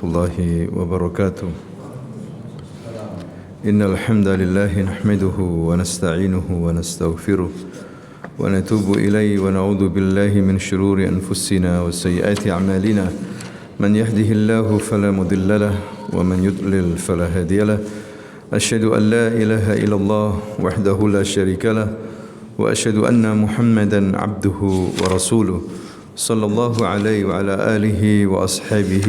الله وبركاته. إن الحمد لله نحمده ونستعينه ونستغفره ونتوب إليه ونعوذ بالله من شرور أنفسنا وسيئات أعمالنا. من يهده الله فلا مضل له ومن يضلل فلا هادي له. أشهد أن لا إله إلا الله وحده لا شريك له وأشهد أن محمدا عبده ورسوله صلى الله عليه وعلى آله وأصحابه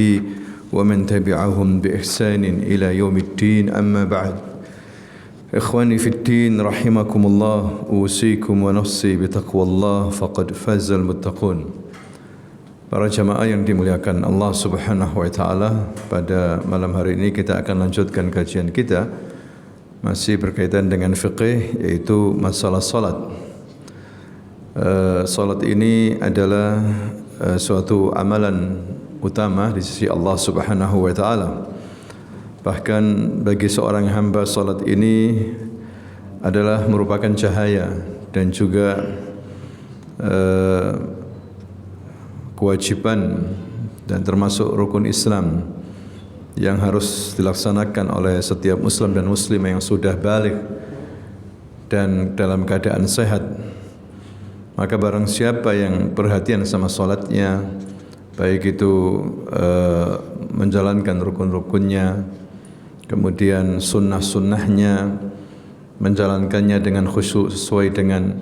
ومن تبعهم بإحسان إلى يوم الدين. أما بعد. إخواني في الدين رحمكم الله، أوصيكم ونفسي بتقوى الله فقد فاز المتقون. Para jamaah yang dimuliakan Allah Subhanahu wa taala, pada malam hari ini kita akan lanjutkan kajian kita masih berkaitan dengan fiqih, yaitu masalah salat. Salat ini adalah suatu amalan utama di sisi Allah Subhanahu wa taala. Bahkan bagi seorang hamba, salat ini adalah merupakan cahaya dan juga kewajiban dan termasuk rukun Islam yang harus dilaksanakan oleh setiap muslim dan muslimah yang sudah baligh dan dalam keadaan sehat. Maka barang siapa yang perhatian sama salatnya, baik itu menjalankan rukun-rukunnya, kemudian sunnah-sunnahnya, menjalankannya dengan khusyuk sesuai dengan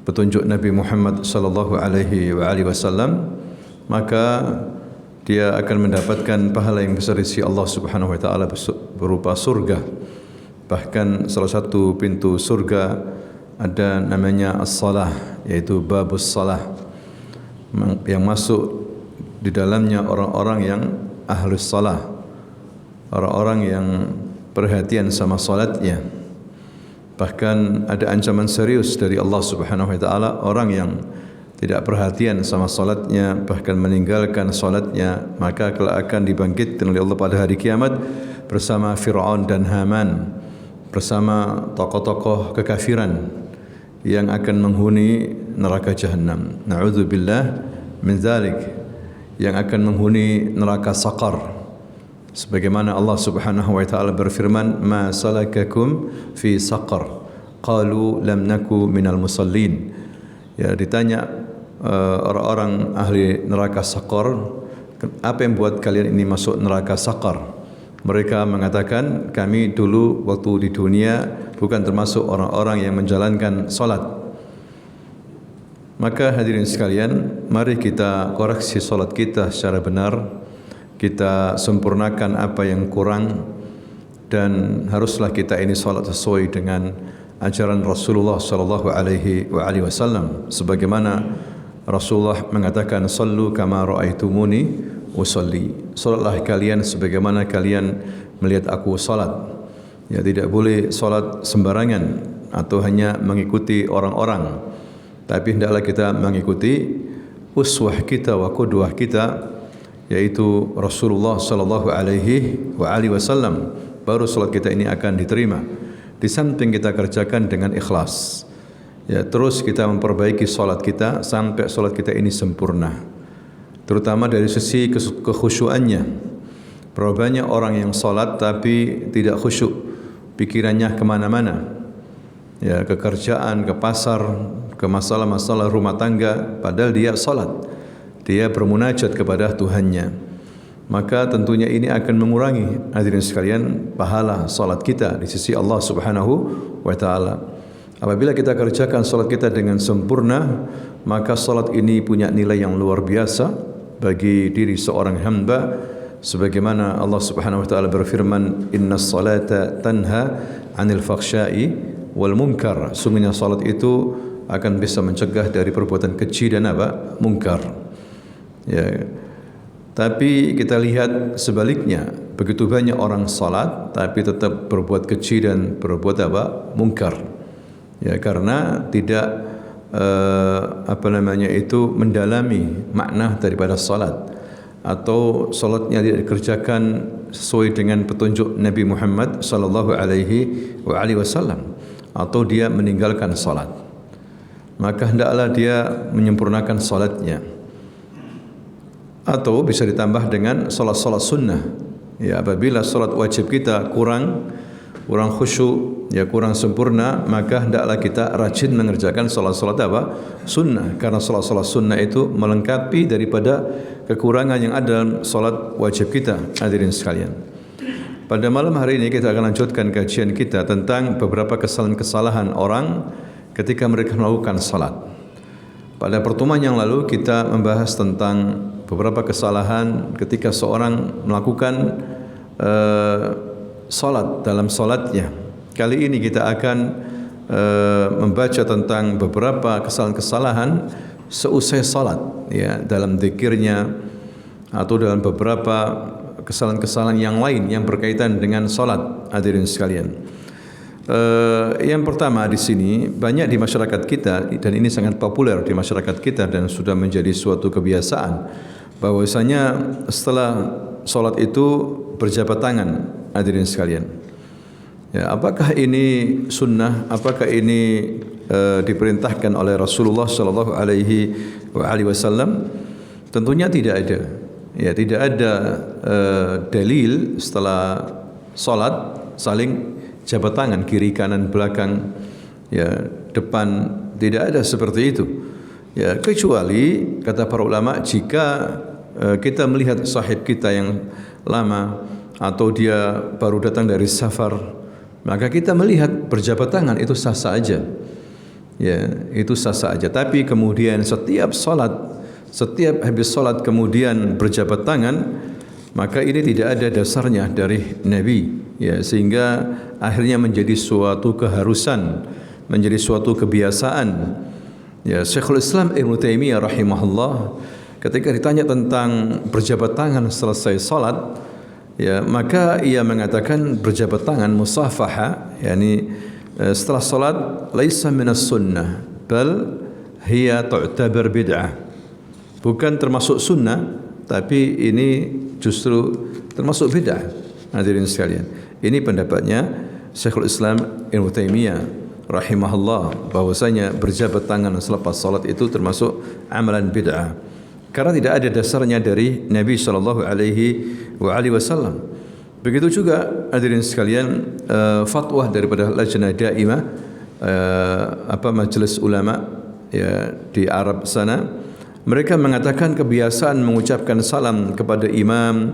petunjuk Nabi Muhammad sallallahu alaihi wasallam, maka dia akan mendapatkan pahala yang besar di sisi Allah Subhanahu wa taala berupa surga. Bahkan salah satu pintu surga ada namanya as-salah, yaitu babus salah, yang masuk di dalamnya orang-orang yang ahlus salah, orang-orang yang perhatian sama salatnya. Bahkan ada ancaman serius dari Allah Subhanahu wa taala, orang yang tidak perhatian sama salatnya, bahkan meninggalkan salatnya, maka kelak akan dibangkitkan oleh Allah pada hari kiamat bersama Fir'aun dan Haman, bersama tokoh-tokoh kekafiran yang akan menghuni neraka Jahannam. Na'udzubillah min dzalik, yang akan menghuni neraka Saqar. Sebagaimana Allah Subhanahu wa taala berfirman, "Ma salakakum fi saqar? Qalu lam naku minal musallin." Ya, ditanya orang-orang ahli neraka Saqar, apa yang buat kalian ini masuk neraka Saqar? Mereka mengatakan, kami dulu waktu di dunia bukan termasuk orang-orang yang menjalankan salat. Maka hadirin sekalian, mari kita koreksi salat kita secara benar. Kita sempurnakan apa yang kurang, dan haruslah kita ini salat sesuai dengan ajaran Rasulullah sallallahu alaihi wasallam, sebagaimana Rasulullah mengatakan, sallu kama raaitumuni usalli. Salatlah kalian sebagaimana kalian melihat aku salat. Ya, tidak boleh salat sembarangan atau hanya mengikuti orang-orang, tapi hendaklah kita mengikuti uswah kita wa qudwah kita, yaitu Rasulullah sallallahu alaihi wasallam. Baru salat kita ini akan diterima. Di samping kita kerjakan dengan ikhlas, ya, terus kita memperbaiki salat kita sampai salat kita ini sempurna, terutama dari sisi kekhusyuannya. Berapa banyak orang yang salat tapi tidak khusyuk, pikirannya kemana-mana, ya, ke kerjaan, ke pasar, ke masalah-masalah rumah tangga, padahal dia salat, dia bermunajat kepada Tuhannya. Maka tentunya ini akan mengurangi, hadirin sekalian, pahala salat kita di sisi Allah Subhanahu wa taala. Apabila kita kerjakan salat kita dengan sempurna, maka salat ini punya nilai yang luar biasa bagi diri seorang hamba, sebagaimana Allah Subhanahu wa taala berfirman, innas salata tanha 'anil fakhsya'i wal munkar. Sungguhnya salat itu akan bisa mencegah dari perbuatan keji dan apa? Munkar. Ya. Tapi kita lihat sebaliknya, begitu banyak orang salat tapi tetap berbuat keji dan berbuat apa? Munkar. Ya, karena tidak mendalami makna daripada salat, atau salatnya tidak dikerjakan sesuai dengan petunjuk Nabi Muhammad sallallahu alaihi wasallam, atau dia meninggalkan salat. Maka hendaklah dia menyempurnakan salatnya. atau bisa ditambah dengan salat-salat sunnah. Ya, apabila salat wajib kita kurang khusyuk, ya kurang sempurna, maka hendaklah kita rajin mengerjakan salat-salat apa? Sunnah. Karena salat-salat sunnah itu melengkapi daripada kekurangan yang ada dalam salat wajib kita. Hadirin sekalian, pada malam hari ini kita akan lanjutkan kajian kita tentang beberapa kesalahan-kesalahan orang ketika mereka melakukan salat. Pada pertemuan yang lalu kita membahas tentang beberapa kesalahan ketika seorang melakukan salat dalam salatnya. Kali ini kita akan membaca tentang beberapa kesalahan-kesalahan seusai salat, ya, dalam zikirnya atau dalam beberapa kesalahan-kesalahan yang lain yang berkaitan dengan salat. Hadirin sekalian, yang pertama di sini banyak di masyarakat kita, dan ini sangat populer di masyarakat kita dan sudah menjadi suatu kebiasaan, bahwasanya setelah salat itu berjabat tangan. Hadirin sekalian, ya, apakah ini sunnah? Apakah ini diperintahkan oleh Rasulullah Sallallahu Alaihi Wasallam? Tentunya tidak ada. Ya, tidak ada dalil setelah salat saling jabat tangan kiri kanan belakang, ya, depan, tidak ada seperti itu. Ya, kecuali kata para ulama, jika kita melihat sahib kita yang lama atau dia baru datang dari safar, maka kita melihat berjabat tangan, itu sah-sah aja. Ya, itu sah-sah aja. Tapi kemudian setiap habis salat kemudian berjabat tangan, maka ini tidak ada dasarnya dari Nabi, ya, sehingga akhirnya menjadi suatu keharusan, menjadi suatu kebiasaan. Ya, Syekhul Islam Ibnu Taimiyah rahimahullah ketika ditanya tentang berjabat tangan selesai salat, ya, maka ia mengatakan berjabat tangan musafaha, yakni setelah salat laisa minas sunnah bal hiya tu'tabar bid'ah. Bukan termasuk sunnah, tapi ini justru termasuk bid'ah. Hadirin sekalian, ini pendapatnya Syekhul Islam Ibnu Taimiyah rahimahullah, bahwasanya berjabat tangan selepas salat itu termasuk amalan bid'ah, karena tidak ada dasarnya dari Nabi sallallahu alaihi wasallam. Begitu juga hadirin sekalian, fatwa daripada Lajnah Daimah, majelis ulama, ya, di Arab sana, mereka mengatakan kebiasaan mengucapkan salam kepada imam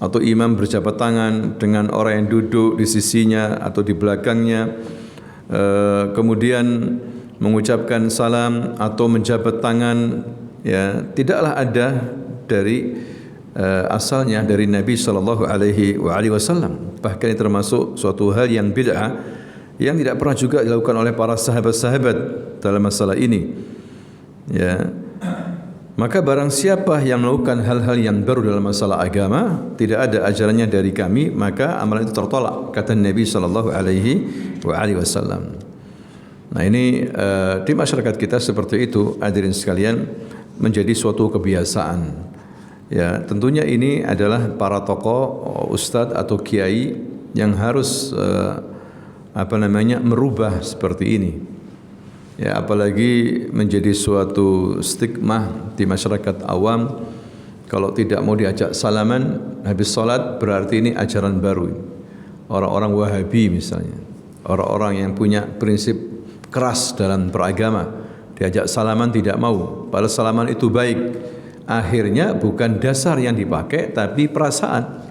atau imam berjabat tangan dengan orang yang duduk di sisinya atau di belakangnya, kemudian mengucapkan salam atau menjabat tangan, ya, tidaklah ada dari asalnya dari Nabi sallallahu alaihi wasallam. Bahkan ini termasuk suatu hal yang bid'ah yang tidak pernah juga dilakukan oleh para sahabat-sahabat dalam masalah ini. Ya. Maka barang siapa yang melakukan hal-hal yang baru dalam masalah agama, tidak ada ajarannya dari kami, maka amalan itu tertolak, kata Nabi sallallahu alaihi wasallam. Nah, ini di masyarakat kita seperti itu, hadirin sekalian, menjadi suatu kebiasaan. Ya, tentunya ini adalah para tokoh, ustadz atau kiai yang harus merubah seperti ini. Ya, apalagi menjadi suatu stigma di masyarakat awam, kalau tidak mau diajak salaman habis salat berarti ini ajaran baru. Orang-orang Wahabi misalnya, orang-orang yang punya prinsip keras dalam beragama, diajak salaman tidak mau, padahal salaman itu baik. Akhirnya bukan dasar yang dipakai, tapi perasaan,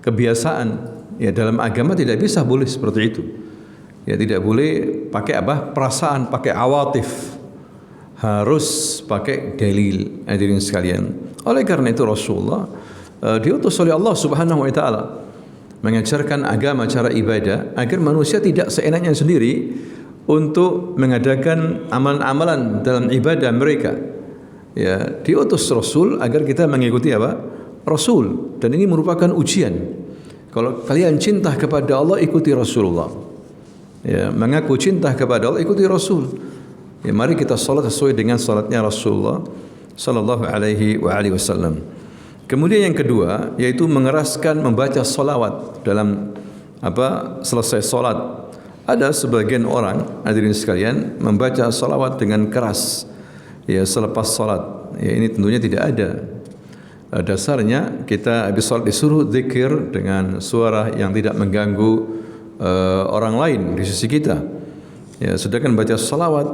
kebiasaan. Ya, dalam agama tidak bisa boleh seperti itu. Ya, tidak boleh pakai perasaan, pakai awatif. Harus pakai dalil, hadirin sekalian. Oleh karena itu Rasulullah diutus oleh Allah Subhanahu wa taala mengajarkan agama, cara ibadah, agar manusia tidak seenaknya sendiri untuk mengadakan amalan-amalan dalam ibadah mereka. Ya, diutus Rasul agar kita mengikuti Rasul, dan ini merupakan ujian. Kalau kalian cinta kepada Allah, ikuti Rasulullah. Ya, mengaku cinta kepada Allah, ikuti Rasul. Ya, mari kita salat sesuai dengan salatnya Rasulullah sallallahu alaihi wasallam. Kemudian yang kedua, yaitu mengeraskan membaca salawat dalam selesai salat. Ada sebagian orang, hadirin sekalian, membaca salawat dengan keras, ya, selepas salat. Ya, ini tentunya tidak ada. dasarnya kita habis salat disuruh zikir dengan suara yang tidak mengganggu orang lain di sisi kita. Ya, sedangkan baca salawat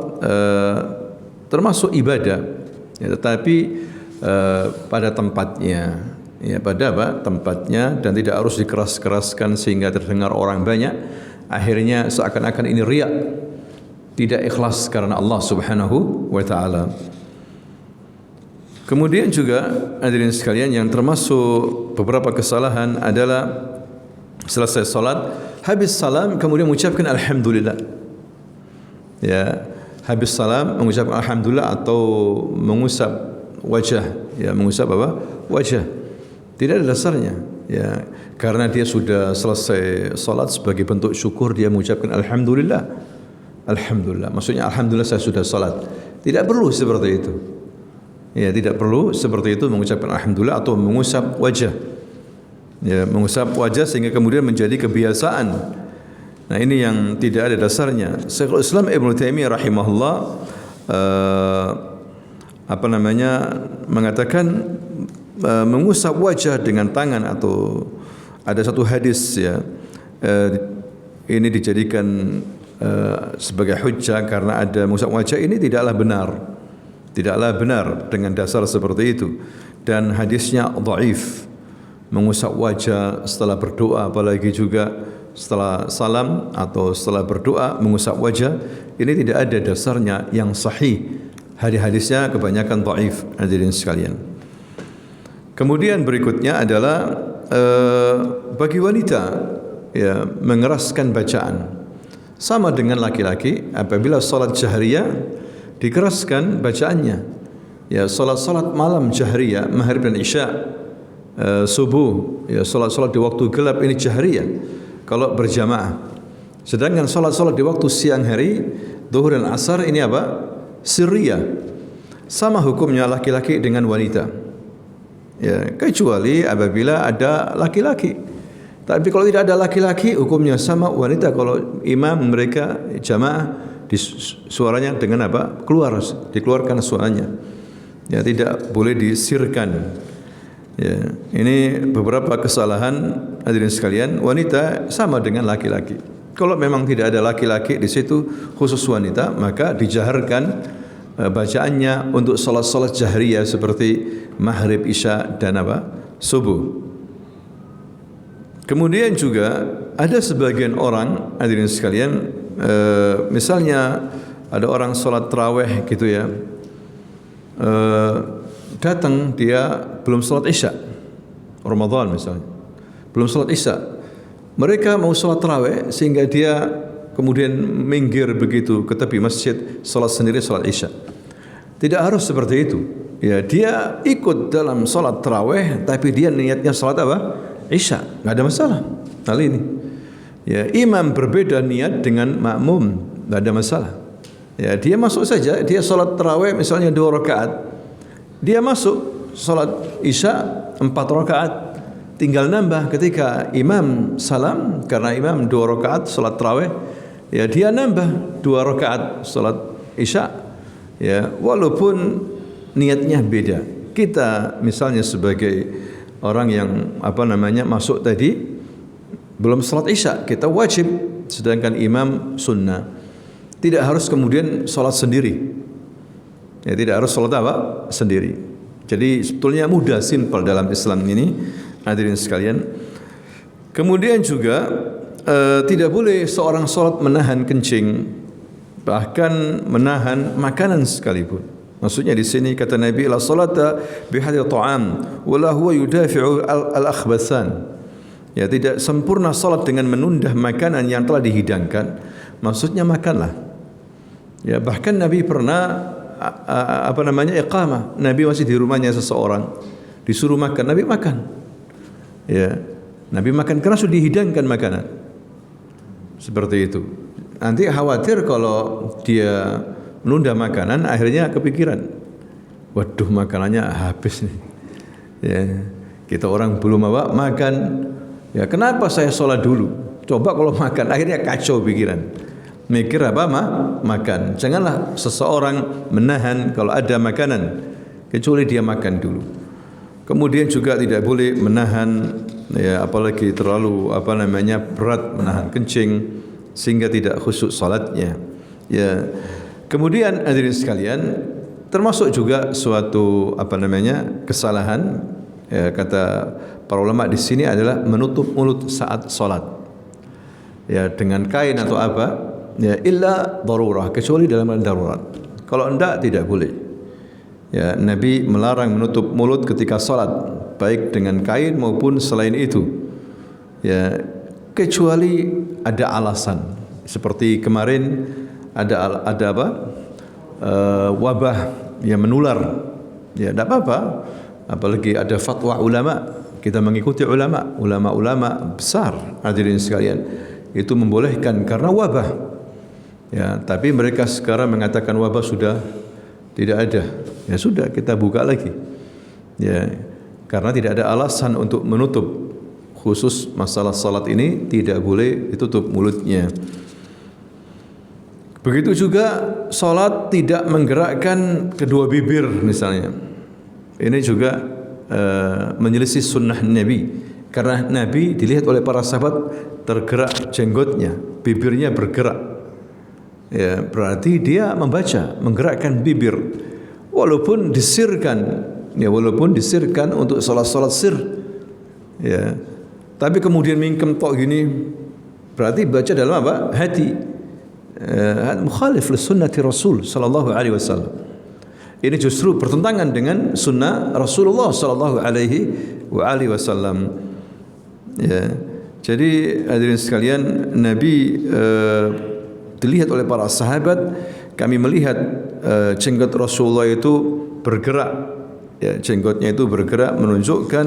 termasuk ibadah, ya, tetapi pada tempatnya, ya, pada tempatnya, dan tidak harus dikeras-keraskan sehingga terdengar orang banyak. Akhirnya seakan-akan ini riya, tidak ikhlas karena Allah Subhanahu wa taala. Kemudian juga hadirin sekalian, yang termasuk beberapa kesalahan adalah selesai salat, habis salam kemudian mengucapkan alhamdulillah. Ya, habis salam mengucapkan alhamdulillah atau mengusap wajah, ya, mengusap apa? Wajah. Tidak ada dasarnya, ya, karena dia sudah selesai salat, sebagai bentuk syukur dia mengucapkan alhamdulillah. Alhamdulillah, maksudnya alhamdulillah saya sudah salat. Tidak perlu seperti itu. Ya, tidak perlu seperti itu mengucapkan alhamdulillah atau mengusap wajah. Ya, mengusap wajah sehingga kemudian menjadi kebiasaan. Nah, ini yang tidak ada dasarnya. Syekhul Islam Ibnu Taimiyah rahimahullah mengatakan mengusap wajah dengan tangan, atau ada satu hadis, ya, ini dijadikan sebagai hujjah karena ada mengusap wajah, ini tidaklah benar dengan dasar seperti itu, dan hadisnya dhaif. Mengusap wajah setelah berdoa, apalagi juga setelah salam atau setelah berdoa mengusap wajah, ini tidak ada dasarnya yang sahih. Hadis-hadisnya kebanyakan dhaif, hadirin sekalian. Kemudian berikutnya adalah bagi wanita, ya, mengeraskan bacaan. Sama dengan laki-laki, apabila salat jahriyah dikeraskan bacaannya. Ya, salat-salat malam jahriyah, maghrib dan isya, subuh, ya, salat-salat di waktu gelap ini jahriyah kalau berjamaah. Sedangkan salat-salat di waktu siang hari, zuhur dan asar, ini apa? Sirriyah. Sama hukumnya laki-laki dengan wanita. Ya, kecuali apabila ada laki-laki. Tapi kalau tidak ada laki-laki, hukumnya sama wanita. Kalau imam mereka jamaah, suaranya dengan apa? Dikeluarkan suaranya. Ya, tidak boleh disirkan. Ya, ini beberapa kesalahan hadirin sekalian. Wanita sama dengan laki-laki. Kalau memang tidak ada laki-laki di situ, khusus wanita, maka dijaharkan bacaannya untuk salat-salat jahriyah seperti maghrib, isya dan apa? Subuh. Kemudian juga ada sebagian orang hadirin sekalian, misalnya ada orang salat tarawih gitu, ya, datang dia belum salat isya, Ramadan misalnya, belum salat isya, mereka mau salat tarawih sehingga dia kemudian minggir begitu ke tepi masjid, salat sendiri salat isya. Tidak harus seperti itu. Ya, dia ikut dalam salat tarawih, tapi dia niatnya salat apa? Isya. Enggak ada masalah hal ini. Ya, imam berbeda niat dengan makmum, enggak ada masalah. Ya, dia masuk saja, dia salat tarawih misalnya 2 rakaat. Dia masuk salat isya 4 rakaat. Tinggal nambah ketika imam salam, karena imam 2 rakaat salat tarawih, ya, dia nambah 2 rakaat salat isya. Ya, walaupun niatnya beda. Kita misalnya sebagai orang yang masuk tadi belum salat isya, kita wajib, sedangkan imam sunnah. Tidak harus kemudian salat sendiri. Ya, tidak harus salat apa? Sendiri. Jadi sebetulnya mudah, simpel dalam Islam ini, hadirin sekalian. Kemudian juga tidak boleh seorang salat menahan kencing, bahkan menahan makanan sekalipun. Maksudnya di sini kata Nabi, la salata bihadil ta'am wala huwa yudafi'u al-akhbathan. Ya, tidak sempurna salat dengan menunda makanan yang telah dihidangkan. Maksudnya makanlah. Ya, bahkan Nabi pernah iqamah. Nabi masih di rumahnya seseorang, disuruh makan, Nabi makan. Ya, Nabi makan karena sudah dihidangkan makanan. Seperti itu. Nanti khawatir kalau dia menunda makanan, akhirnya kepikiran, waduh makanannya habis nih. Ya, kita orang belum makan. Ya, kenapa saya sholat dulu? Coba kalau makan, akhirnya kacau pikiran. Mikir apa? Makan. Janganlah seseorang menahan kalau ada makanan, kecuali dia makan dulu. Kemudian juga tidak boleh menahan, ya, apalagi terlalu berat menahan kencing sehingga tidak khusyuk salatnya. Ya. Kemudian hadirin sekalian, termasuk juga suatu kesalahan, ya, kata para ulama di sini adalah menutup mulut saat salat. Ya, dengan kain atau apa, ya, illa darurah, kecuali dalam darurat. Kalau enggak tidak boleh. Ya, Nabi melarang menutup mulut ketika salat, baik dengan kain maupun selain itu. Ya, kecuali ada alasan. Seperti kemarin ada wabah yang menular. Ya, tidak apa-apa. Apalagi ada fatwa ulama, kita mengikuti ulama besar, hadirin sekalian. Itu membolehkan karena wabah. Ya, tapi mereka sekarang mengatakan wabah sudah tidak ada. Ya sudah, kita buka lagi. Ya, karena tidak ada alasan untuk menutup. Khusus masalah salat ini tidak boleh ditutup mulutnya. Begitu juga salat tidak menggerakkan kedua bibir misalnya. Ini juga menyelisih sunnah Nabi. Karena Nabi dilihat oleh para sahabat tergerak jenggotnya, bibirnya bergerak. Ya, berarti dia membaca, menggerakkan bibir. Walaupun disirkan untuk salat sir. Ya. Tapi kemudian mingkem tok gini, berarti baca dalam apa? Hati. Mukhalif li sunnati Rasul sallallahu alaihi wasallam. Ini justru bertentangan dengan sunnah Rasulullah sallallahu alaihi wasallam. Ya. Jadi hadirin sekalian, Nabi dilihat oleh para sahabat, kami melihat jenggot Rasulullah itu bergerak. Ya, jenggotnya itu bergerak menunjukkan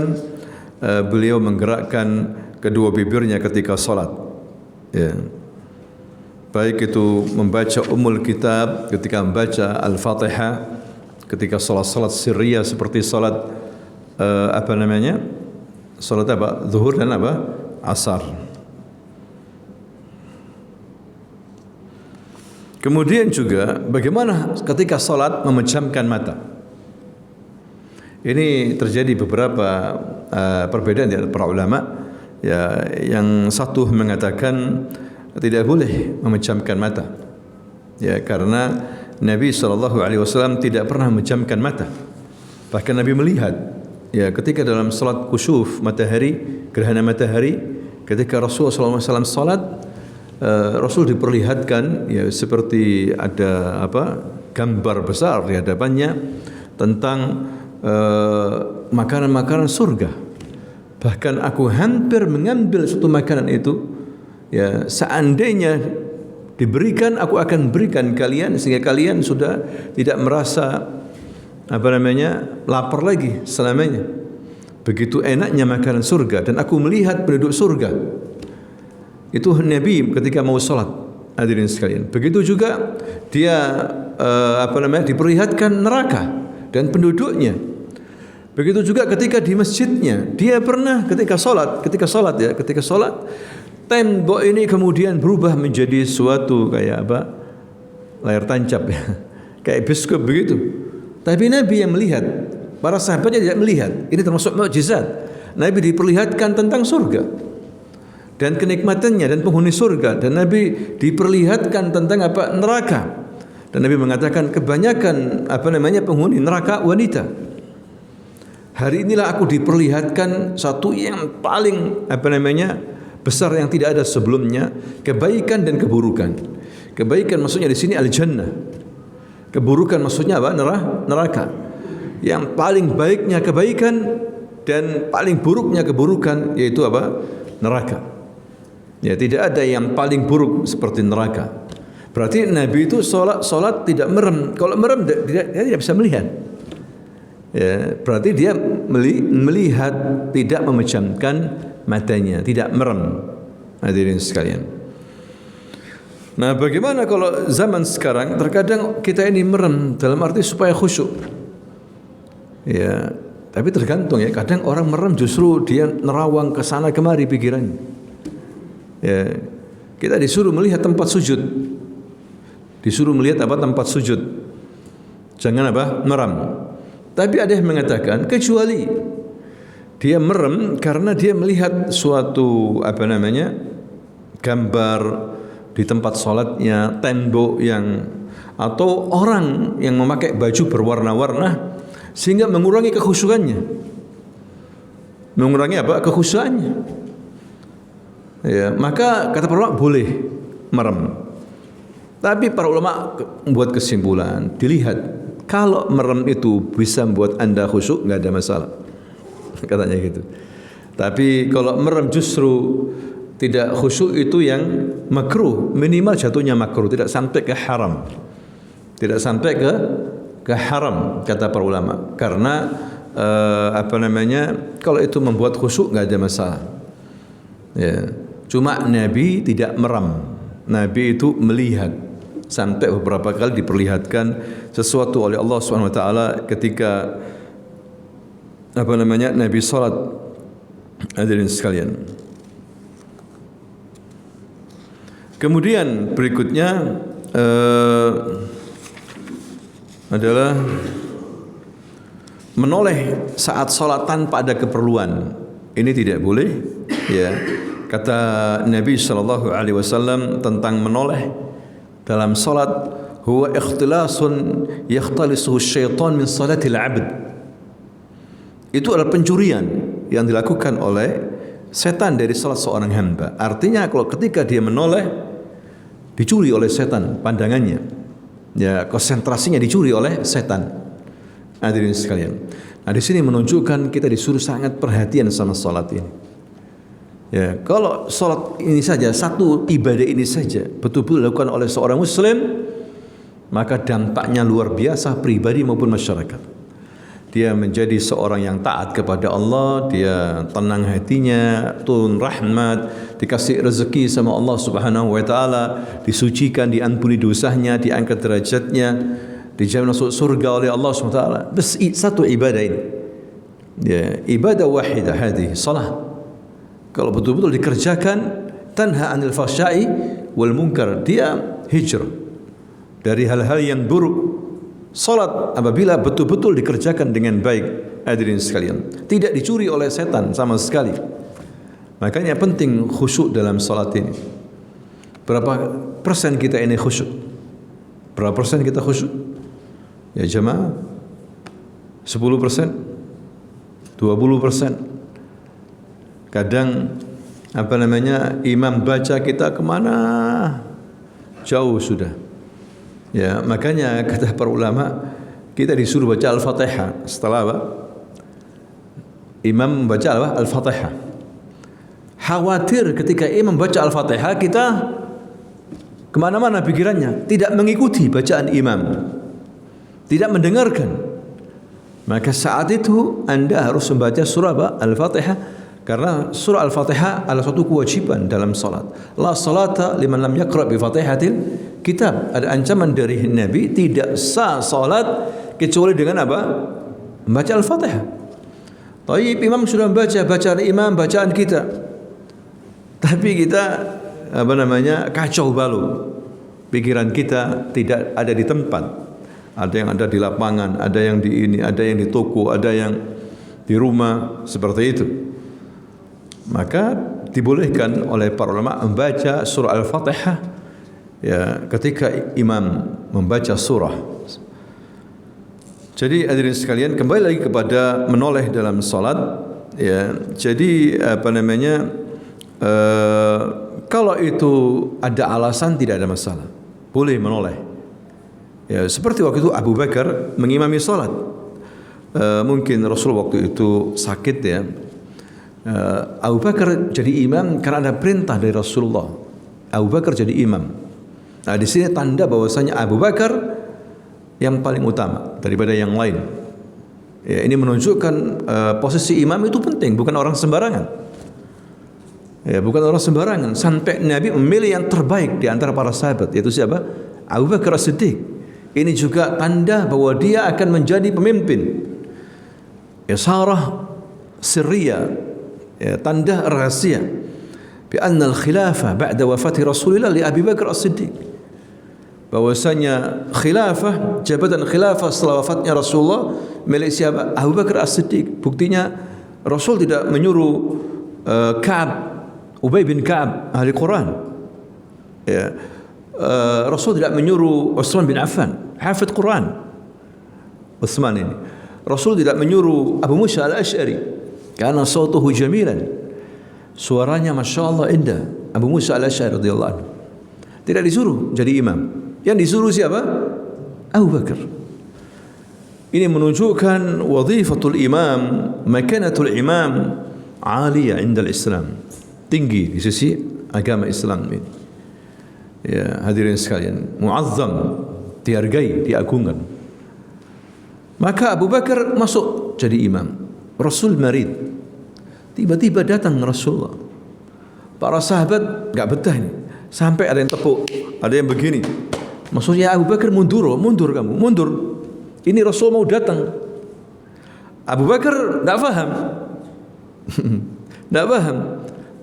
beliau menggerakkan kedua bibirnya ketika salat. Ya. Baik itu membaca Ummul Kitab ketika membaca Al-Fatihah, ketika salat-salat sirriyah seperti salat salat zuhur dan asar. Kemudian juga bagaimana ketika salat memejamkan mata. Ini terjadi beberapa perbedaan di para ulama. Ya, yang satu mengatakan tidak boleh memejamkan mata. Ya, karena Nabi SAW tidak pernah memejamkan mata. Bahkan Nabi melihat, ya, ketika dalam salat kusuf matahari, gerhana matahari, ketika Rasulullah SAW salat, Rasul diperlihatkan, ya, seperti ada gambar besar di hadapannya tentang makanan-makanan surga. Bahkan aku hampir mengambil satu makanan itu, ya, seandainya diberikan, aku akan berikan kalian sehingga kalian sudah tidak merasa lapar lagi selamanya. Begitu enaknya makanan surga, dan aku melihat penduduk surga. Itu Nabi ketika mau salat, hadirin sekalian. Begitu juga dia diperlihatkan neraka dan penduduknya. Begitu juga ketika di masjidnya, dia pernah ketika salat, tembok ini kemudian berubah menjadi suatu kayak layar tancap, ya. Kayak bioskop begitu. Tapi Nabi yang melihat, para sahabatnya tidak melihat. Ini termasuk mukjizat. Nabi diperlihatkan tentang surga dan kenikmatannya dan penghuni surga, dan Nabi diperlihatkan tentang neraka. Dan Nabi mengatakan kebanyakan penghuni neraka wanita. Hari inilah aku diperlihatkan satu yang paling besar yang tidak ada sebelumnya, kebaikan dan keburukan. Kebaikan maksudnya di sini al-jannah. Keburukan maksudnya neraka. Yang paling baiknya kebaikan dan paling buruknya keburukan, yaitu neraka. Ya, tidak ada yang paling buruk seperti neraka. Berarti Nabi itu salat tidak merem. Kalau merem dia tidak bisa melihat. Ya, berarti dia melihat, tidak memejamkan matanya, tidak merem. Hadirin sekalian. Nah, bagaimana kalau zaman sekarang terkadang kita ini merem dalam arti supaya khusyuk. Ya, tapi tergantung, ya. Kadang orang merem justru dia nerawang ke sana kemari pikirannya. Ya, kita disuruh melihat tempat sujud. Disuruh melihat tempat sujud. Jangan merem. Tapi ada yang mengatakan kecuali Dia merem karena dia melihat suatu gambar di tempat sholatnya, tembok yang atau orang yang memakai baju berwarna-warna sehingga mengurangi kekhusyukannya. Mengurangi apa? Kekhusyukannya. Ya, maka kata para ulama boleh merem. Tapi para ulama membuat kesimpulan, dilihat kalau merem itu bisa membuat Anda khusyuk, nggak ada masalah. Katanya gitu. Tapi kalau merem justru tidak khusyuk, itu yang makruh, minimal jatuhnya makruh, tidak sampai ke haram. Tidak sampai ke haram kata para ulama. Karena kalau itu membuat khusyuk nggak ada masalah. Ya. Cuma Nabi tidak merem. Nabi itu melihat, sampai beberapa kali diperlihatkan sesuatu oleh Allah Subhanahu wa taala ketika Nabi salat. Hadirin sekalian. Kemudian berikutnya adalah menoleh saat salat tanpa ada keperluan. Ini tidak boleh, ya. Kata Nabi sallallahu alaihi wasallam tentang menoleh dalam salat, huwa ikhtilasun yakhtalisuhu syaitan min salatil 'abd. Itu adalah pencurian yang dilakukan oleh setan dari salat seorang hamba. Artinya kalau ketika dia menoleh, dicuri oleh setan pandangannya. Ya, konsentrasinya dicuri oleh setan. Hadirin sekalian. Nah, di sini menunjukkan kita disuruh sangat perhatian sama salat ini. Ya, kalau salat ini saja, satu ibadah ini saja betul-betul dilakukan oleh seorang muslim, maka dampaknya luar biasa pribadi maupun masyarakat. Dia menjadi seorang yang taat kepada Allah, dia tenang hatinya, turun rahmat, dikasih rezeki sama Allah Subhanahu wa taala, disucikan, diampuni dosanya, diangkat derajatnya, dijamin masuk surga oleh Allah Subhanahu wa taala. Bes satu ibadah ini. Ya, ibadah wahidah hadhihi salat. Kalau betul-betul dikerjakan, tanha 'anil fahsya'i wal munkar, dia hijrah dari hal-hal yang buruk. Salat apabila betul-betul dikerjakan dengan baik, hadirin sekalian, tidak dicuri oleh setan sama sekali. Makanya penting khusyuk dalam salat ini. Berapa persen kita ini khusyuk? Berapa persen kita khusyuk? Ya jemaah, 10%, 20%. Kadang imam baca kita kemana jauh sudah. Ya, makanya kata para ulama, kita disuruh baca Al-Fatihah setelah apa? Imam membaca apa? Al-Fatihah. Khawatir ketika imam baca Al-Fatihah kita kemana-mana pikirannya, tidak mengikuti bacaan imam, tidak mendengarkan. Maka saat itu Anda harus membaca surah apa? Al-Fatihah. Karena surah Al-Fatihah adalah suatu kewajiban dalam salat. La salata liman lam yaqra bi Fatihatil kitab. Ada ancaman dari Nabi, tidak sah salat kecuali dengan apa? Membaca Al-Fatihah. Taib, imam sudah membaca bacaan imam, bacaan kita. Tapi kita kacau balau. Pikiran kita tidak ada di tempat. Ada yang ada di lapangan, ada yang di ini, ada yang di toko, ada yang di rumah, seperti itu. Maka dibolehkan oleh para ulama membaca surah Al-Fatihah ya ketika imam membaca surah. Jadi hadirin sekalian, kembali lagi kepada menoleh dalam salat ya. Jadi kalau itu ada alasan tidak ada masalah. Boleh menoleh. Ya, seperti waktu itu Abu Bakar mengimami salat. Mungkin Rasul waktu itu sakit ya. Abu Bakar jadi imam karena ada perintah dari Rasulullah. Abu Bakar jadi imam. Nah, di sini tanda bahwasanya Abu Bakar yang paling utama daripada yang lain. Ya, ini menunjukkan posisi imam itu penting, bukan orang sembarangan. Ya, bukan orang sembarangan. Sampai Nabi memilih yang terbaik di antara para sahabat, yaitu siapa? Abu Bakar As-Siddiq. Ini juga tanda bahwa dia akan menjadi pemimpin. Isarah sirriyah. Ya, tanda rahasia bi anna al-khilafah ba'da wafati Rasulillah li Abi Bakar As-Siddiq, bahwasanya jabatan khilafah setelah wafatnya Rasulullah milik siapa? Abu Bakar As-Siddiq. Buktinya Rasul tidak menyuruh Ubay bin Ka'ab ahli Quran. Ya. Rasul tidak menyuruh Utsman bin Affan hafidh Quran. Utsman ini. Rasul tidak menyuruh Abu Musa al-Asy'ari karena sautuhu jamilan. Suaranya Masya Allah indah. Abu Musa al-Asy'ari radhiyallahu anhu. Tidak disuruh jadi imam. Yang disuruh siapa? Abu Bakar. Ini menunjukkan wazifatul imam, makanatul imam aliyah inda al-Islam. Tinggi di sisi agama Islam ini. Ya, hadirin sekalian, muazzam, dihargai, diagungkan. Maka Abu Bakar masuk jadi imam. Rasul marid. Tiba-tiba datang Rasulullah. Para sahabat enggak betah ini. Sampai ada yang tepuk, ada yang begini. Maksudnya Abu Bakar mundur kamu, mundur. Ini Rasul mau datang. Abu Bakar enggak paham. Enggak paham.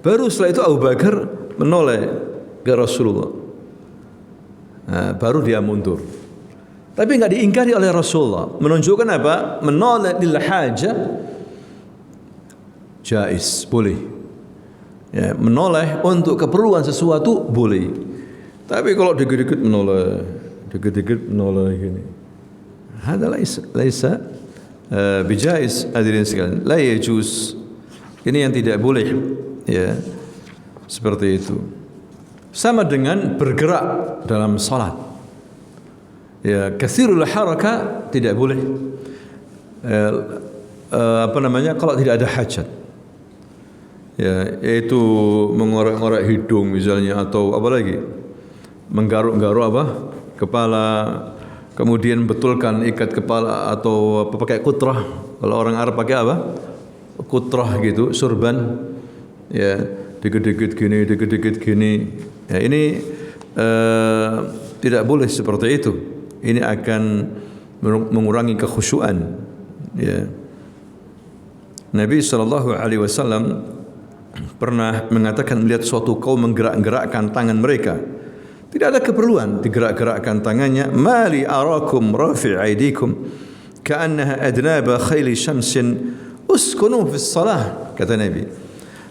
Baru setelah itu Abu Bakar menoleh ke Rasulullah. Nah, baru dia mundur. Tapi enggak diingkari oleh Rasulullah. Menunjukkan apa? Menoleh lil haja jaiz, boleh. Ya, menoleh untuk keperluan sesuatu boleh. Tapi kalau dikit-dikit menoleh gini. Hada laisa bijaiz, hadirin sekalian. La yajuz. Ini yang tidak boleh. Ya. Seperti itu. Sama dengan bergerak dalam salat. Ya, katsirul haraka tidak boleh. Kalau tidak ada hajat. Ya, yaitu mengorek-ngorek hidung misalnya atau apa lagi? Menggaruk-garuk kepala, kemudian betulkan ikat kepala atau pakai kutrah. Kalau orang Arab pakai apa? Kutrah gitu, surban. Ya, dikit-dikit gini. Ya, ini tidak boleh seperti itu. Ini akan mengurangi kekhusyuan. Ya. Nabi SAW pernah mengatakan melihat suatu kaum menggerak-gerakkan tangan mereka. Tidak ada keperluan digerak-gerakkan tangannya. Mali arakum rafi' aidikum ka'annaha adnaba khayli syamsin uskunu fis salah, kata Nabi.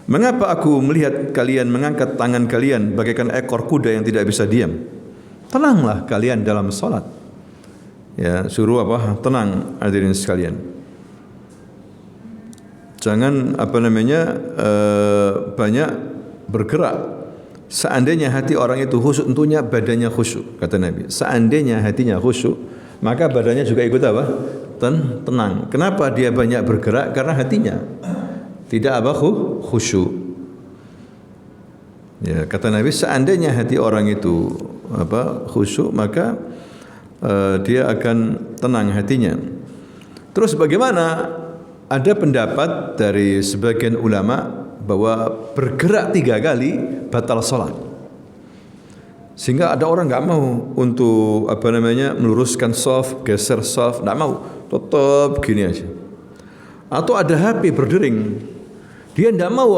Mengapa aku melihat kalian mengangkat tangan kalian bagaikan ekor kuda yang tidak bisa diam? Tenanglah kalian dalam salat. Ya, suruh tenang hadirin sekalian. Jangan banyak bergerak. Seandainya hati orang itu khusyuk, tentunya badannya khusyuk, kata Nabi. Seandainya hatinya khusyuk, maka badannya juga ikut tenang. Kenapa dia banyak bergerak? Karena hatinya tidak khusyuk. Ya, kata Nabi, seandainya hati orang itu khusyuk, maka dia akan tenang hatinya. Terus bagaimana? Ada pendapat dari sebagian ulama bahwa bergerak 3 kali batal salat. Sehingga ada orang enggak mau untuk meluruskan shaf, geser shaf, enggak mau. Tetap gini aja. Atau ada HP berdering. Dia enggak mau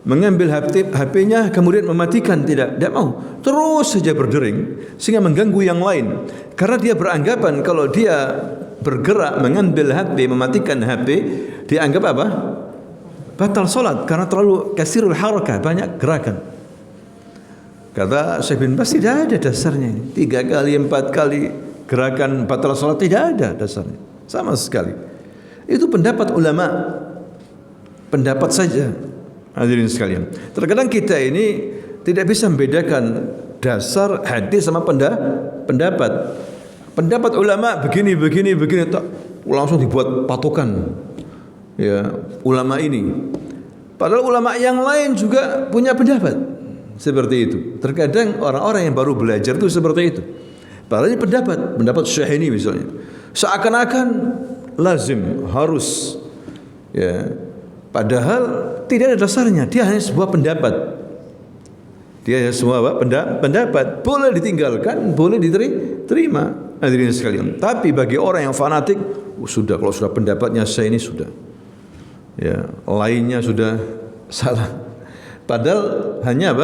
mengambil HP-nya kemudian mematikan, tidak mau. Terus saja berdering sehingga mengganggu yang lain. Karena dia beranggapan kalau dia bergerak mengambil HP, mematikan HP, dianggap batal salat karena terlalu kasirul harakah, banyak gerakan. Kata Syekh bin Baz, tidak ada dasarnya ini. 3 kali, 4 kali gerakan batal salat tidak ada dasarnya sama sekali. Itu pendapat ulama, pendapat saja. Hadirin sekalian, terkadang kita ini tidak bisa membedakan dasar hadis sama pendapat. Pendapat ulama begini tak langsung dibuat patokan. Ya, ulama ini. Padahal ulama yang lain juga punya pendapat seperti itu. Terkadang orang-orang yang baru belajar itu seperti itu. Padahal ini pendapat Syekh ini misalnya. Seakan-akan lazim, harus. Ya. Padahal tidak ada dasarnya. Dia hanya sebuah pendapat. Dia hanya sebuah pendapat. Boleh ditinggalkan, boleh diterima. Hadirin sekalian. Tapi bagi orang yang fanatik, kalau sudah pendapatnya saya ini sudah. Ya, lainnya sudah salah. Padahal hanya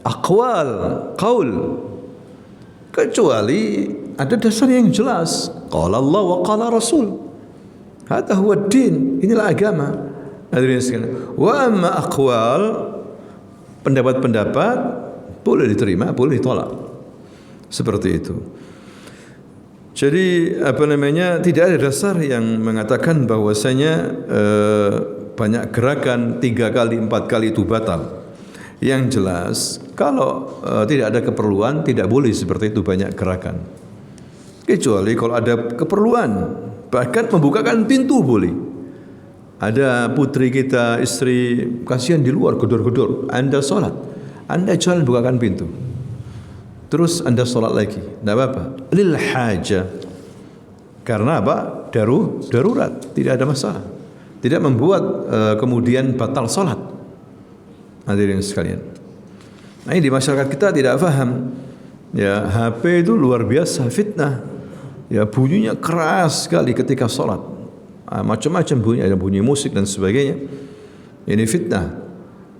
aqwal, qaul. Kecuali ada dasar yang jelas. Qala Allah wa qala Rasul. Hadza huwa din, inilah agama. Hadirin sekalian. Wa amma aqwal, pendapat-pendapat boleh diterima, boleh ditolak. Seperti itu. Jadi tidak ada dasar yang mengatakan bahwasanya banyak gerakan 3 kali 4 kali itu batal. Yang jelas kalau tidak ada keperluan tidak boleh seperti itu banyak gerakan. Kecuali kalau ada keperluan, bahkan membukakan pintu boleh. Ada putri kita, istri kasihan di luar gedor-gedor, Anda sholat, Anda jalan bukakan pintu. Terus Anda sholat lagi, tidak apa-apa. Lil haja, karena apa? Darurat, tidak ada masalah. Tidak membuat kemudian batal sholat. Hadirin sekalian. Nah, ini di masyarakat kita tidak faham. Ya, HP itu luar biasa fitnah. Ya, bunyinya keras sekali ketika sholat. Macam-macam bunyi, ada bunyi musik dan sebagainya. Ini fitnah.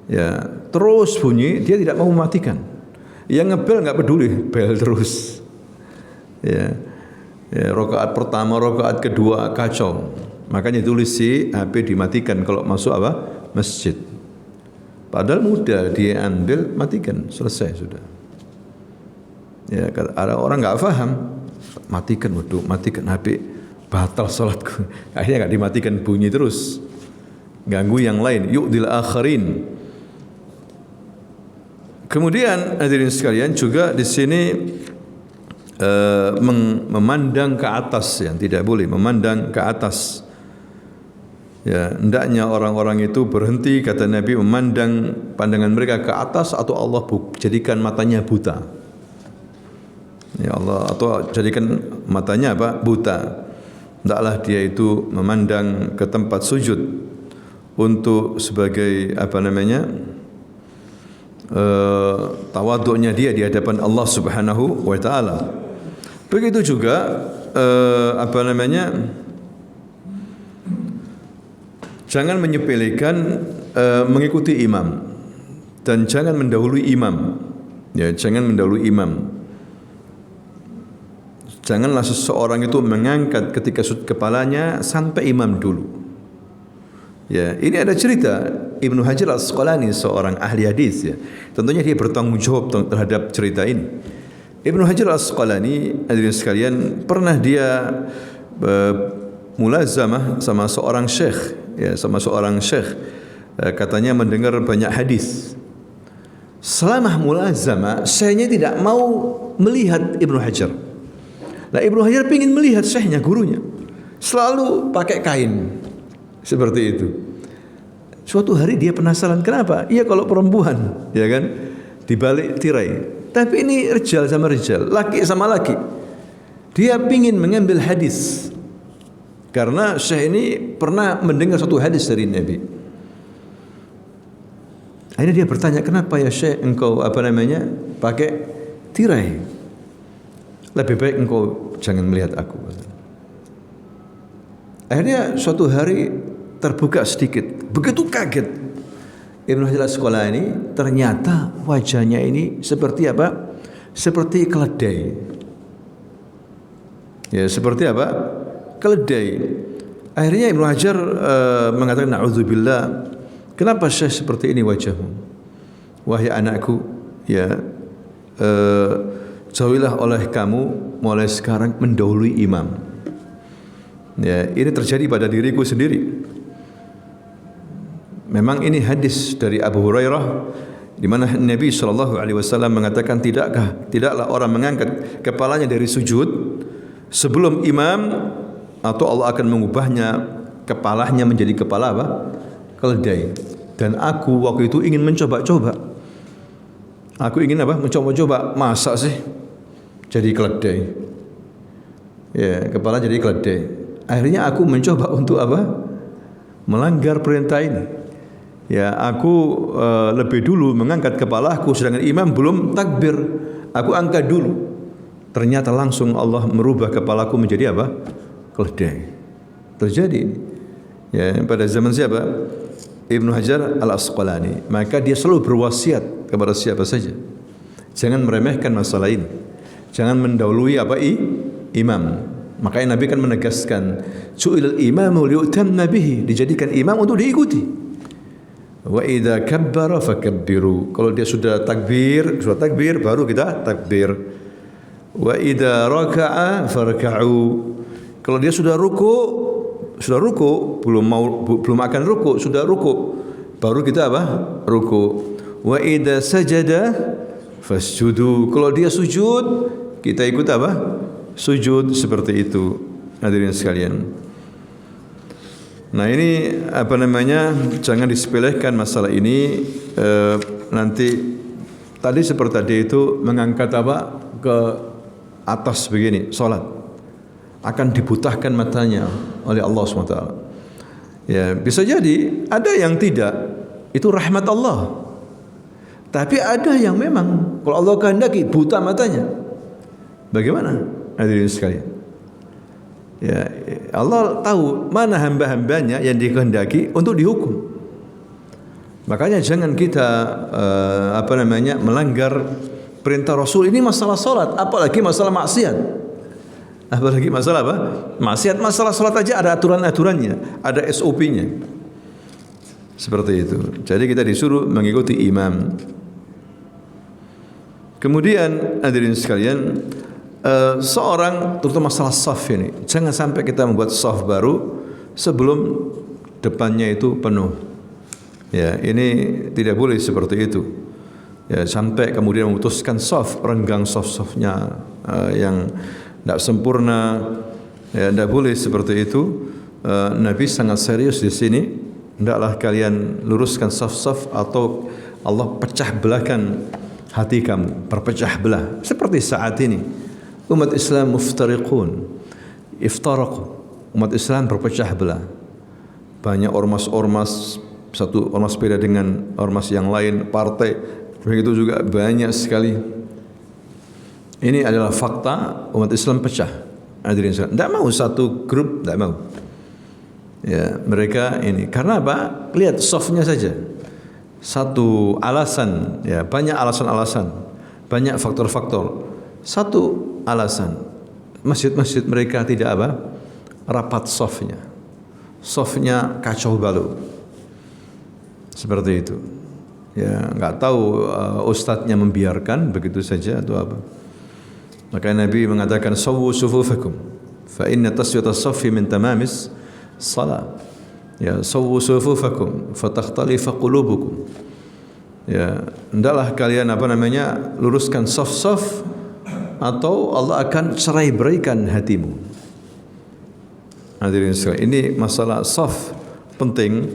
Ya, terus bunyi, dia tidak mau mematikan. Yang ngebel nggak peduli, bel terus. Ya, rakaat pertama, rakaat kedua kacau. Makanya tulis si HP dimatikan kalau masuk apa? Masjid. Padahal mudah, dia ambil, matikan, selesai sudah. Ya, ada orang nggak paham, matikan, waduh, matikan HP, batal salatku. Akhirnya nggak dimatikan, bunyi terus, ganggu yang lain. Yu'dil akharin. Kemudian hadirin sekalian juga di sini memandang ke atas, yang tidak boleh memandang ke atas. Ya, hendaknya orang-orang itu berhenti, kata Nabi, memandang pandangan mereka ke atas atau Allah jadikan matanya buta. Ya Allah, atau jadikan matanya apa? Buta. Hendaklah dia itu memandang ke tempat sujud untuk sebagai tawaduknya dia di hadapan Allah Subhanahu wa taala. Begitu juga jangan menyepelekan mengikuti imam dan jangan mendahului imam. Ya, jangan mendahului imam. Janganlah seseorang itu mengangkat ketika sujud kepalanya sampai imam dulu. Ya, ini ada cerita Ibnu Hajar Al-Asqalani, seorang ahli hadis ya. Tentunya dia bertanggung jawab terhadap cerita ini. Ibnu Hajar Al-Asqalani, hadirin sekalian, pernah dia mulazamah sama seorang syekh, ya, katanya mendengar banyak hadis. Selama mulazamah, syekhnya tidak mau melihat Ibnu Hajar. Nah, Ibnu Hajar ingin melihat syekhnya, gurunya. Selalu pakai kain. Seperti itu. Suatu hari dia penasaran, kenapa? Iya, kalau perempuan, ya kan, dibalik tirai. Tapi ini rijal sama rijal, laki sama laki. Dia ingin mengambil hadis. Karena syekh ini pernah mendengar satu hadis dari Nabi. Akhirnya dia bertanya, kenapa ya syekh engkau pakai tirai? Lebih baik engkau jangan melihat aku. Akhirnya suatu hari terbuka sedikit, begitu kaget Ibnu Hajar Al-Asqalani, ternyata wajahnya ini seperti apa? Seperti keledai. Ya, seperti apa? Keledai. Akhirnya Ibnu Hajar mengatakan, na'udzubillah, kenapa syekh seperti ini wajahmu? Wahai anakku, ya, jauhilah oleh kamu mulai sekarang mendahului imam. Ya, ini terjadi pada diriku sendiri. Memang ini hadis dari Abu Hurairah di mana Nabi SAW mengatakan, tidaklah orang mengangkat kepalanya dari sujud sebelum imam, atau Allah akan mengubahnya kepalanya menjadi kepala apa? Keledai. Dan aku waktu itu ingin mencoba-coba. Aku ingin apa? Mencoba-coba. Masa sih jadi keledai? Ya, kepala jadi keledai. Akhirnya aku mencoba untuk apa? Melanggar perintah ini. Ya, aku lebih dulu mengangkat kepalaku sedangkan imam belum takbir. Aku angkat dulu. Ternyata langsung Allah merubah kepalaku menjadi apa? Keledai. Terjadi ini. Ya, pada zaman siapa? Ibnu Hajar Al-Asqalani. Maka dia selalu berwasiat kepada siapa saja, jangan meremehkan masalah ini. Jangan mendahului imam. Makanya Nabi kan menegaskan, "Ju'ilal imamu liyutamma bihi", dijadikan imam untuk diikuti. Wa idza kabbara fakabbiru. Kalau dia sudah takbir baru kita takbir. Wa idza raka'a farka'u. Kalau dia sudah ruku, belum akan ruku, sudah ruku, baru kita apa? Ruku. Wa idza sajada fasjudu. Kalau dia sujud, kita ikut apa? Sujud, seperti itu. Hadirin sekalian. Nah, ini apa namanya? Jangan disepelekan masalah ini. Nanti tadi seperti tadi itu mengangkat apa? Ke atas begini, salat akan dibutahkan matanya oleh Allah SWT. Ya, bisa jadi ada yang tidak, itu rahmat Allah. Tapi ada yang memang kalau Allah kehendaki buta matanya. Bagaimana? Hadirin sekalian. Ya, Allah tahu mana hamba-hambanya yang dikehendaki untuk dihukum. Makanya jangan kita melanggar perintah Rasul. Ini masalah salat, apalagi masalah maksiat. Apalagi masalah apa? Maksiat. Masalah salat aja ada aturan-aturannya, ada SOP-nya. Seperti itu. Jadi kita disuruh mengikuti imam. Kemudian hadirin sekalian, seorang, terutama masalah saf ini, jangan sampai kita membuat saf baru sebelum depannya itu penuh. Ya, ini tidak boleh seperti itu. Ya, sampai kemudian memutuskan saf, renggang saf-safnya yang tidak sempurna. Ya, tidak boleh seperti itu. Nabi sangat serius di sini. Hendaklah kalian luruskan saf-saf atau Allah pecah belahkan hati kamu, berpecah belah. Seperti saat ini umat Islam muftariqun, iftaraqu. Umat Islam berpecah belah. Banyak ormas-ormas, satu ormas beda dengan ormas yang lain, partai, begitu juga banyak sekali. Ini adalah fakta, umat Islam pecah. Hadirin sekalian, tidak mau satu grup, tidak mau. Ya, mereka ini karena apa? Lihat softnya saja. Satu alasan, ya banyak alasan-alasan, banyak faktor-faktor. Satu alasan, masjid-masjid mereka tidak apa? Rapat softnya. Softnya kacau balau. Seperti itu. Ya, enggak tahu ustadznya membiarkan begitu saja atau apa. Maka Nabi mengatakan sawwu sufufakum fa inna taswiyatas saffi min tamamis salat. Ya, sawwu sufufakum fatakhtalifa qulubukum. Ya, hendaklah kalian luruskan saf-saf atau Allah akan cerai-beraikan hatimu. Hadirin sekalian, ini masalah saf penting.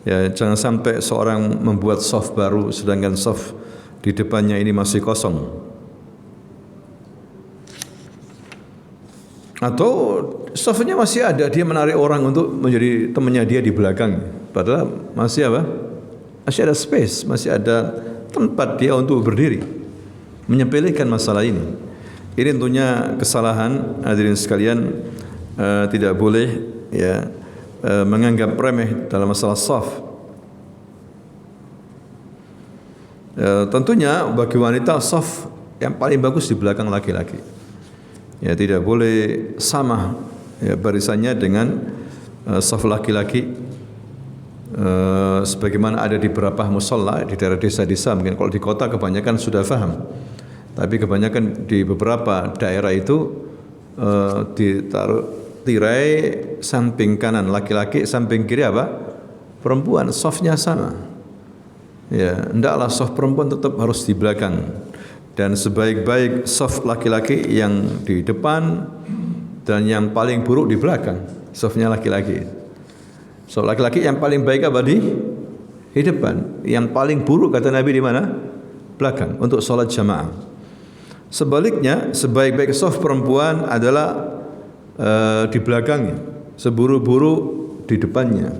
Ya, jangan sampai seorang membuat saf baru sedangkan saf di depannya ini masih kosong. Atau safnya masih ada, dia menarik orang untuk menjadi temannya dia di belakang. Padahal masih apa? Masih ada space, masih ada tempat dia untuk berdiri. Menyepelekan masalah ini. Ini tentunya kesalahan, hadirin sekalian. Tidak boleh ya menganggap remeh dalam masalah saf. Tentunya bagi wanita saf yang paling bagus di belakang laki-laki. Ya, tidak boleh sama ya, barisannya dengan saf laki-laki. Sebagaimana ada di beberapa musalla di daerah desa-desa, mungkin kalau di kota kebanyakan sudah faham. Tapi kebanyakan di beberapa daerah itu ditaruh tirai samping kanan laki-laki, samping kiri apa? Perempuan, safnya sama. Ya, hendaklah saf perempuan tetap harus di belakang. Dan sebaik-baik saf laki-laki yang di depan dan yang paling buruk di belakang, safnya laki-laki. Saf laki-laki yang paling baik apa di depan, yang paling buruk kata Nabi di mana? Belakang untuk salat jamaah. Sebaliknya, sebaik-baik saf perempuan adalah di belakangnya, seburuk-buruk di depannya.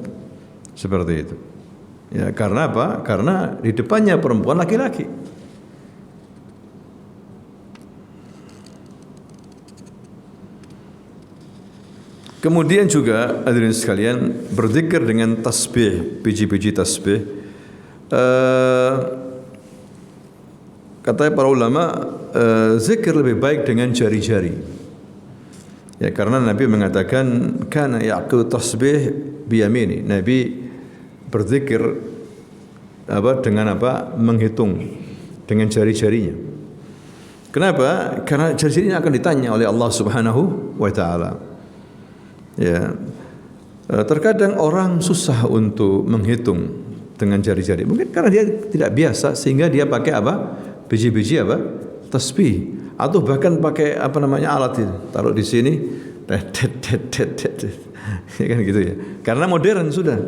Seperti itu. Ya, karena apa? Karena di depannya perempuan laki-laki. Kemudian juga hadirin sekalian, berzikir dengan tasbih, biji-biji tasbih. Kata para ulama, zikir lebih baik dengan jari-jari. Ya, karena Nabi mengatakan kana ya'qu tasbih biyamini. Nabi berzikir dengan menghitung dengan jari-jarinya. Kenapa? Karena jari-jarinya akan ditanya oleh Allah Subhanahu wa taala. Ya. Terkadang orang susah untuk menghitung dengan jari-jari. Mungkin karena dia tidak biasa sehingga dia pakai biji-biji tasbih atau bahkan pakai alat itu. Taruh di sini ya kan gitu ya. Karena modern sudah.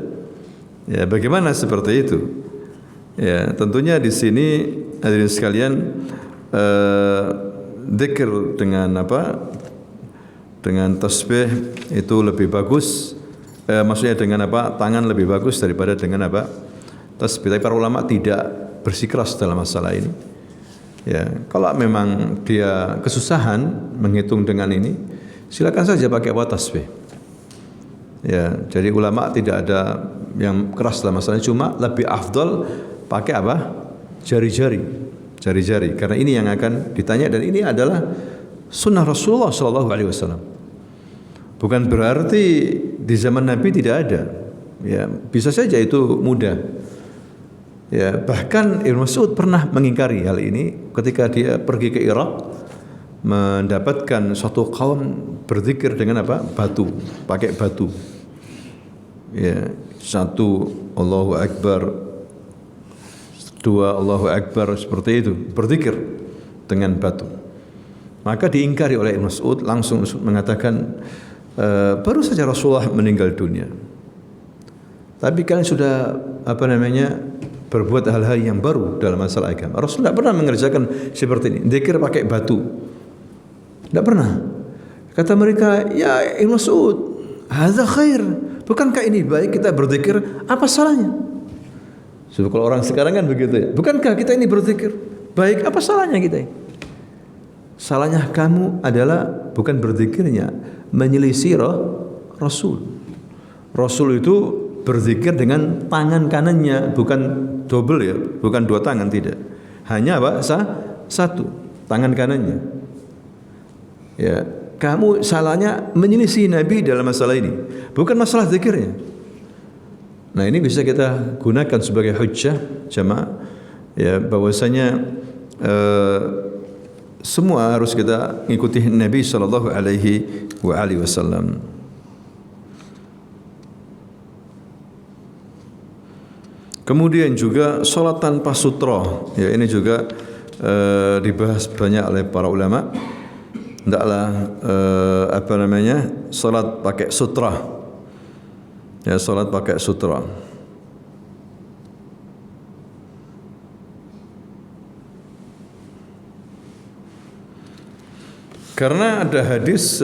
Ya, bagaimana seperti itu? Ya, tentunya di sini hadirin sekalian zikir dengan dengan tasbih itu lebih bagus. Maksudnya dengan tangan lebih bagus daripada dengan tasbih. Tapi para ulama tidak bersikeras dalam masalah ini. Ya, kalau memang dia kesusahan menghitung dengan ini, silakan saja pakai tasbih. Ya, jadi ulama tidak ada yang keras dalam masalah ini, cuma lebih afdal pakai jari-jari, karena ini yang akan ditanya dan ini adalah sunnah Rasulullah SAW. Bukan berarti di zaman Nabi tidak ada. Ya, bisa saja itu mudah. Ya, bahkan Ibnu Mas'ud pernah mengingkari hal ini ketika dia pergi ke Irak mendapatkan suatu kaum berzikir dengan batu, pakai batu. Ya, satu Allahu Akbar, dua Allahu Akbar, seperti itu, berzikir dengan batu. Maka diingkari oleh Ibnu Mas'ud, langsung mengatakan baru saja Rasulullah meninggal dunia. Tapi kalian sudah berbuat hal-hal yang baru dalam masalah agama. Rasul tidak pernah mengerjakan seperti ini, zikir pakai batu. Tidak pernah. Kata mereka, ya Ibnu Mas'ud, hadza khair. Bukankah ini baik kita berzikir? Apa salahnya? Sebab kalau orang sekarang kan begitu ya. Bukankah kita ini berzikir? Baik, apa salahnya kita ini? Salahnya kamu adalah bukan berzikirnya, menyelisih Rasul. Rasul itu berzikir dengan tangan kanannya, bukan double ya, bukan dua tangan, tidak. Hanya satu, tangan kanannya. Ya, kamu salahnya menyelisih Nabi dalam masalah ini, bukan masalah zikirnya. Nah, ini bisa kita gunakan sebagai hujjah jamaah, ya, bahwasanya semua harus kita ikuti Nabi sallallahu alaihi wasallam. Kemudian juga salat tanpa sutra, ya ini juga dibahas banyak oleh para ulama. Hendaklah salat pakai sutra. Ya, salat pakai sutra. Karena ada hadis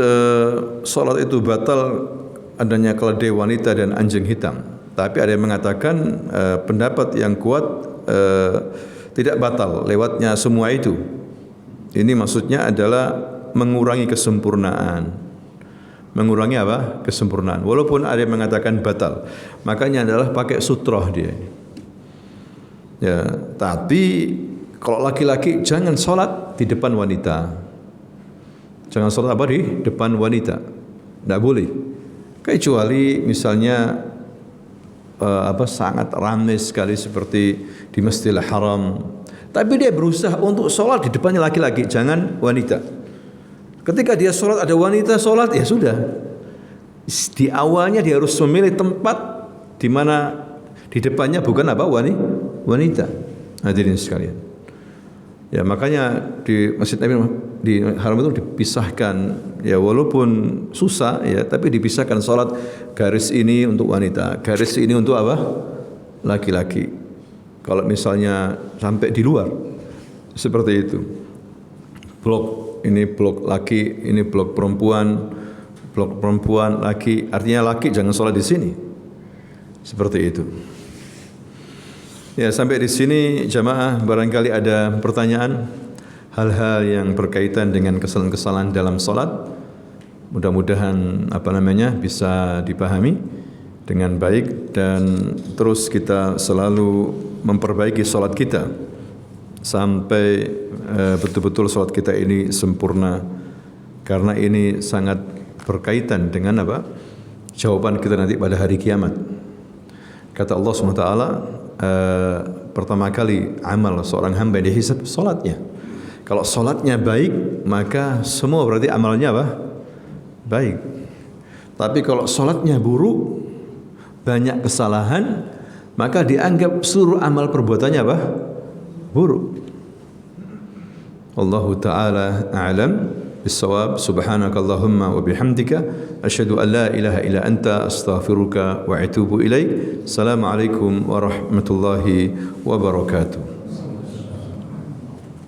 salat itu batal adanya keledai wanita dan anjing hitam. Tapi ada yang mengatakan pendapat yang kuat tidak batal lewatnya semua itu. Ini maksudnya adalah mengurangi kesempurnaan. Mengurangi kesempurnaan. Walaupun ada yang mengatakan batal. Makanya adalah pakai sutroh dia. Ya, tapi kalau laki-laki jangan sholat di depan wanita. Jangan sholat di depan wanita. Tidak boleh. Kecuali misalnya sangat ramai sekali seperti di Masjidil Haram. Tapi dia berusaha untuk sholat di depannya laki-laki, jangan wanita. Ketika dia sholat ada wanita sholat, ya sudah. Di awalnya dia harus memilih tempat di mana di depannya bukan wanita. Hadirin sekalian. Ya, makanya di Masjid Nabi di Haram itu dipisahkan, ya walaupun susah ya, tapi dipisahkan sholat garis ini untuk wanita, garis ini untuk laki-laki. Kalau misalnya sampai di luar seperti itu, blok ini blok laki, ini blok perempuan laki, artinya laki jangan sholat di sini, seperti itu. Ya, sampai di sini jamaah, barangkali ada pertanyaan, hal-hal yang berkaitan dengan kesalahan-kesalahan dalam salat. Mudah-mudahan bisa dipahami dengan baik dan terus kita selalu memperbaiki salat kita sampai betul-betul salat kita ini sempurna, karena ini sangat berkaitan dengan apa? Jawaban kita nanti pada hari kiamat. Kata Allah SWT, pertama kali amal seorang hamba yang dihisab solatnya. Kalau solatnya baik, maka semua berarti amalnya apa? Baik. Tapi kalau solatnya buruk, banyak kesalahan, maka dianggap seluruh amal perbuatannya apa? Buruk. Wallahu ta'ala a'lam bis-shawab. Subhanakallahumma wa bihamdika asyhadu an la ilaha illa anta astaghfiruka wa atubu ilaik. Assalamualaikum warahmatullahi wabarakatuh.